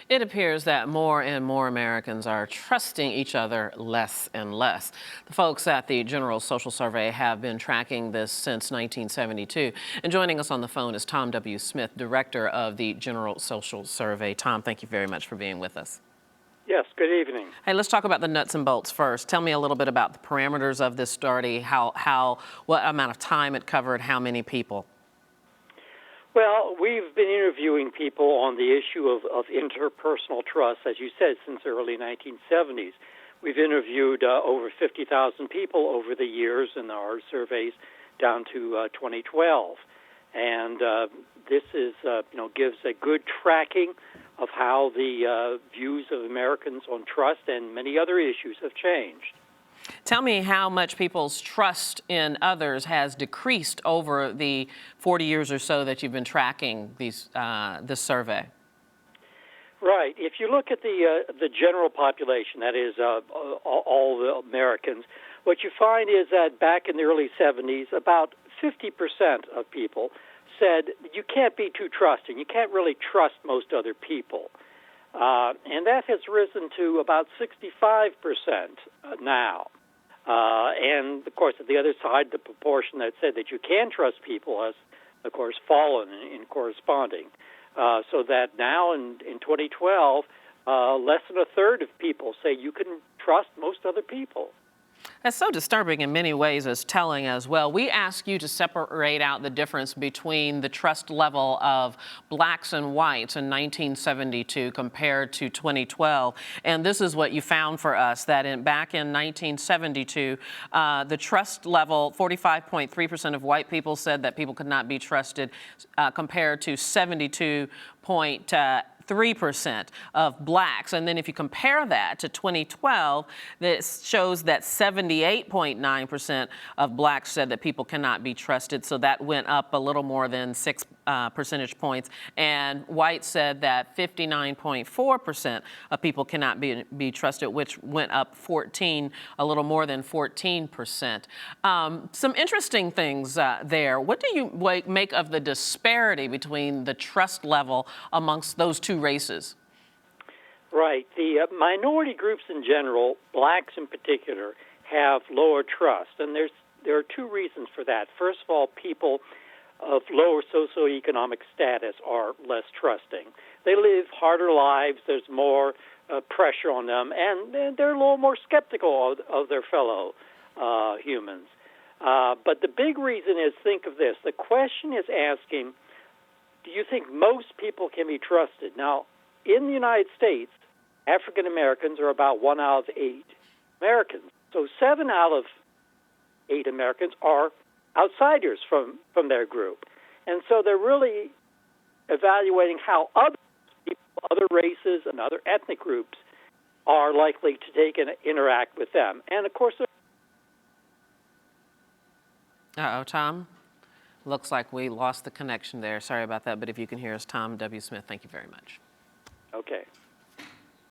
It appears that more and more Americans are trusting each other less and less. The folks at the General Social Survey have been tracking this since 1972. And joining us on the phone is Tom W. Smith, director of the General Social Survey. Tom, thank you very much for being with us. Yes, good evening. Hey, let's talk about the nuts and bolts first. Tell me a little bit about the parameters of this study, what amount of time it covered, how many people. Well, we've been interviewing people on the issue of interpersonal trust, as you said, since the early 1970s. We've interviewed over 50,000 people over the years in our surveys down to 2012. And this is, gives a good tracking of how the views of Americans on trust and many other issues have changed. Tell me how much people's trust in others has decreased over the 40 years or so that you've been tracking this survey. Right. If you look at the general population, that is all the Americans, what you find is that back in the early 70s, about 50% of people said you can't be too trusting. You can't really trust most other people. And that has risen to about 65% now. And, of course, at the other side, the proportion that said that you can trust people has, of course, fallen in corresponding. So that now in 2012, less than a third of people say you can trust most other people. That's so disturbing in many ways, as telling as well. We ask you to separate out the difference between the trust level of blacks and whites in 1972 compared to 2012. And this is what you found for us, that back in 1972, the trust level, 45.3% of white people said that people could not be trusted, compared to 72.3% of blacks. And then if you compare that to 2012, this shows that 78.9% of blacks said that people cannot be trusted. So that went up a little more than 6 percentage points. And whites said that 59.4% of people cannot be trusted, which went up a little more than 14%. Some interesting things there. What do you make of the disparity between the trust level amongst those two races? Right. The minority groups in general, blacks in particular, have lower trust. And there are two reasons for that. First of all, people of lower socioeconomic status are less trusting. They live harder lives. There's more pressure on them, and they're a little more skeptical of their fellow humans. But the big reason is, think of this. The question is asking, do you think most people can be trusted? Now, in the United States, African Americans are about 1 out of 8 Americans. So 7 out of 8 Americans are outsiders from their group. And so they're really evaluating how other people, other races and other ethnic groups are likely to take and interact with them. And, of course, Tom? Looks like we lost the connection there. Sorry about that, but if you can hear us, Tom W. Smith, thank you very much. Okay.